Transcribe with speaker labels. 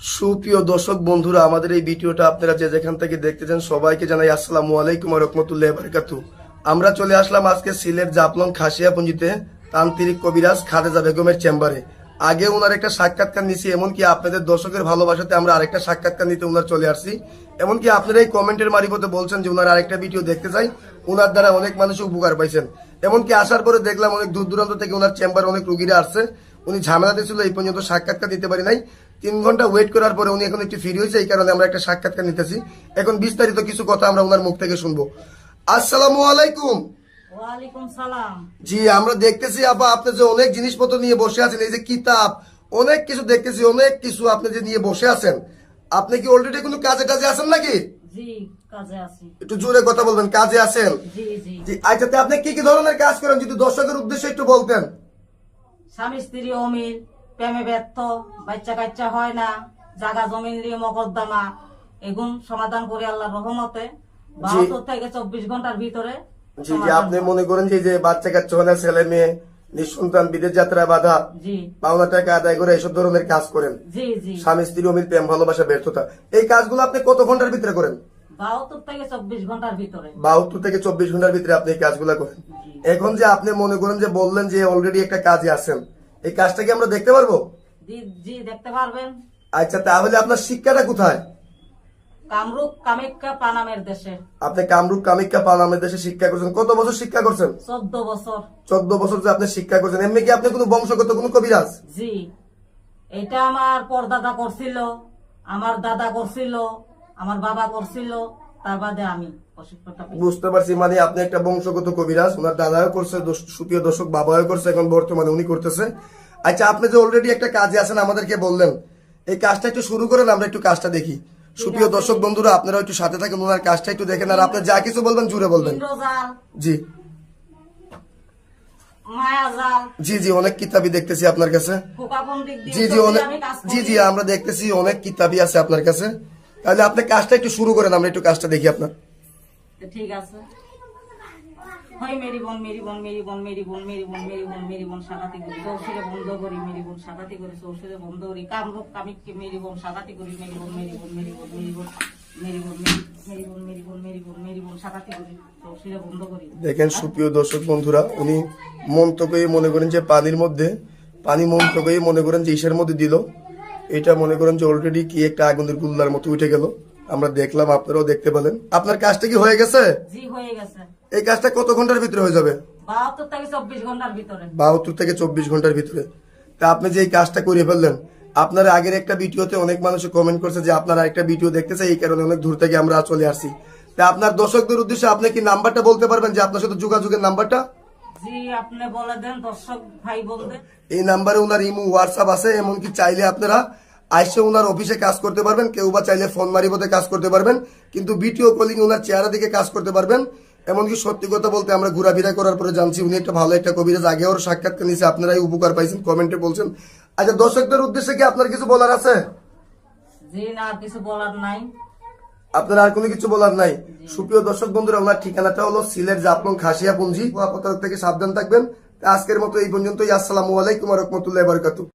Speaker 1: সুপ্রিয় দর্শক বন্ধুরা, আমাদের এই ভিডিওটা আপনারা যে যেখান থেকে দেখতেছেন সবাইকে জানাই আসসালামু আলাইকুম ওয়া রাহমাতুল্লাহি ওয়া বারাকাতুহু। আমরা চলে আসলাম আজকে সিলেট জাফলং খাসিয়াপুঞ্জিতে তান্ত্রিক কবিরাজ খালেদা বেগমের চেম্বারে। আগে ওনার একটা সাক্ষাৎকার নিছি, এমনকি আপনাদের দর্শকের ভালোবাসাতে আমরা আরেকটা সাক্ষাৎকার নিতে ওনার চলে আসছি। এমনকি আপনারা এই কমেন্টের মারিফতে বলছেন যে ওনার আরেকটা ভিডিও দেখতে চাই, ওনার দ্বারা অনেক মানুষ উপকার পাইছেন। এমনকি আসার পরে দেখলাম অনেক দূর দূরান্ত থেকে ওনার চেম্বারে অনেক রুগীরা আসছে। উনি ঝামেলাতে ছিল, এই পর্যন্ত সাক্ষাৎকার দিতে পারি নাই। 3 ঘন্টা ওয়েট করার পরে উনি এখন একটু ফ্রি হয়েছে, এই কারণে আমরা একটা সাক্ষাৎকার নিতেছি। এখন বিস্তারিত কিছু কথা আমরা ওনার মুখ থেকে শুনবো। আসসালামু আলাইকুম।
Speaker 2: ওয়ালাইকুম সালাম।
Speaker 1: জি, আমরা দেখতেছি আপা আপনি যে অনেক জিনিসপত্র নিয়ে বসে আছেন, এই যে কিতাব অনেক কিছু দেখতেছি, অনেক কিছু আপনি যে নিয়ে বসে আছেন। আপনি কি অলরেডি কোনো কাজে টাজে আছেন নাকি?
Speaker 2: জি, কাজে আছি।
Speaker 1: একটু জোরে কথা বলবেন, কাজে আছেন?
Speaker 2: জি জি।
Speaker 1: জি, আচ্ছা, তা আপনি কি কি ধরনের কাজ করেন যদি দর্শকের উদ্দেশ্যে একটু বলতেন।
Speaker 2: স্বামী স্ত্রী অমিল, প্রেমে ব্যর্থ, বাচ্চা কাচ্চা হয় না, জায়গা জমিন নিয়ে মকদ্দমা, এগুন সমাধান করে আল্লাহর রহমতে 72 থেকে 24 ঘন্টার ভিতরে।
Speaker 1: জি জি, আপনি মনে করেন যে যে বাচ্চা কাচ্চা হয় না, ছেলে মেয়ে নিঃসন্তান, বিদেশ যাত্রা বাধা,
Speaker 2: জি,
Speaker 1: পাওনা টাকা আদায় করে এইসব ধরনের কাজ করেন।
Speaker 2: জি জি।
Speaker 1: স্বামী স্ত্রী অমিল, প্রেম ভালোবাসা ব্যর্থতা, এই কাজগুলো আপনি কত ঘন্টার ভিতরে করেন?
Speaker 2: 72 থেকে 24 ঘন্টার ভিতরে।
Speaker 1: 72 থেকে 24 ঘন্টার ভিতরে আপনি এই কাজগুলো করেন। এখন যে আপনি মনে করেন যে বললেন যে অলরেডি একটা কাজে আছেন, এই কাজটা কি আমরা দেখতে পারবো?
Speaker 2: জি জি, দেখতে পারবেন।
Speaker 1: আচ্ছা, তাহলে আপনার শিক্ষাটা কোথায়?
Speaker 2: কামরূপ কামাখ্যা পানামের দেশে।
Speaker 1: আপনি কামরূপ কামাখ্যা পানামের দেশে শিক্ষা করছেন। কত বছর শিক্ষা করছেন?
Speaker 2: 14 বছর।
Speaker 1: 14 বছর যে আপনি শিক্ষা করছেন। এমনি কি আপনি কোনো বংশগত কোনো কবিরাজ?
Speaker 2: জি, এটা আমার পরদাদা করছিল, আমার দাদা করছিল, আমার বাবা করছিল, তার বাদে আমি প্রশিক্ষণটা পেয়েছি।
Speaker 1: বুঝতে পারছি, মানে আপনি একটা বংশগত কবিরাজ। ওনার দাদাও করছে, সুপ্রিয় দর্শক, বাবাও করছে, এখন বর্তমানে উনি করতেছে। আচ্ছা, আপনি যে অলরেডি একটা কাজে আছেন আমাদেরকে বললেন, এই কাজটা একটু শুরু করেন, আমরা একটু কাজটা দেখি। সুপ্রিয় দর্শক বন্ধুরা, আপনারা একটু সাথে থাকেন, ওনার কাজটা একটু দেখেন। আর আপনি যা কিছু বলবেন জুড়ে বলবেন।
Speaker 2: ইন্দ্রজাল,
Speaker 1: জি
Speaker 2: মায়াজাল,
Speaker 1: জি জি, অনেক কিতাবি দেখতেছি আপনার কাছে।
Speaker 2: ফোকাপন্ডিক দিয়ে
Speaker 1: জি জি, অনেক,
Speaker 2: আমি কাজ
Speaker 1: জি
Speaker 2: করি।
Speaker 1: জি, আমরা দেখতেছি অনেক কিতাবি আছে আপনার কাছে। তাহলে আপনি কাজটা একটু শুরু করেন, আমরা একটু কাজটা দেখি আপনার।
Speaker 2: ঠিক আছে। হয় মেরি বোন মেরি বোন মেরি বোন মেরি বোন মেরি বোন মেরি বোন মেরি বোন সাকাতি করি, চৌশুরে বন্ধ করি, মেরি বোন সাকাতি করি, চৌশুরে বন্ধ করি, কামরূপ কামিককে মেরি বোন সাকাতি করি, মেরি বোন মেরি বোন মেরি বোন মেরি বোন মেরি বোন মেরি বোন মেরি বোন মেরি বোন মেরি বোন সাকাতি করি, চৌশুরে বন্ধ করি।
Speaker 1: দেখেন সুপ্রিয় দর্শক বন্ধুরা, উনি মন্ত্রকে মনে করেন যে পানির মধ্যে, পানি মন্ত্রকে মনে করেন যে ইসের মধ্যে দিল। এটা মনে করেন যে অলরেডি কি একটা আগুনের গুল্লার মতো উঠে গেল। আমরা দেখলাম, আপনারাও দেখতে পেলেন। আপনার কাজটা কি হয়ে গেছে?
Speaker 2: জি, হয়ে গেছে।
Speaker 1: এই কাজটা কত ঘন্টার ভিতরে হয়ে যাবে?
Speaker 2: 72 থেকে 24 ঘন্টার ভিতরে।
Speaker 1: 72 থেকে 24 ঘন্টার ভিতরে। তা আপনি যে এই কাজটা করে ফেললেন, আপনার আগের একটা ভিডিওতে অনেক মানুষ কমেন্ট করছে যে আপনারা একটা ভিডিও দেখতেছে, এই কারণে অনেক দূর থেকে আমরা চলে আসছি। তা আপনার দর্শকদের উদ্দেশ্যে আপনি কি নাম্বারটা বলতে পারবেন, যে আপনার সাথে যোগাযোগের নাম্বারটা?
Speaker 2: জি, আপনি বলে দেন দর্শক ভাই বোনদের।
Speaker 1: এই নাম্বারে ওনার ইমো, হোয়াটসঅ্যাপ আছে। এমনকি চাইলে আপনারা আইসে ওনার অফিসে কাজ করতে পারবেন, কেউ বা চাইলে ফোন মারিবতে কাজ করতে পারবেন, কিন্তু ভিডিও কলিং ওনার চেহারা দিকে কাজ করতে পারবেন। এমনকি সত্যি কথা বলতে আমরা ঘোরাফেরা করার পরে জানছি উনি একটা ভালো একটা কবিরাজ। আগে ওর সাক্ষাৎকার নিয়েছে, আপনারাই উপকার পাইছেন, কমেন্টে বলছেন। আচ্ছা, দর্শকদের উদ্দেশ্যে কি আপনার কিছু বলার আছে?
Speaker 2: জি না, আর কিছু বলার নাই।
Speaker 1: আপনার আর কোনো কিছু বলার নাই? সুপ্রিয় দর্শক বন্ধুরা, ওনার ঠিকানাটা হলো সিলেট জাফলং খাসিয়াপুঞ্জি। থেকে সাবধান থাকবেন। আজকের মতো এই পর্যন্তই। আসসালামু আলাইকুম ওয়া রাহমাতুল্লাহি ওয়া বারাকাতুহু।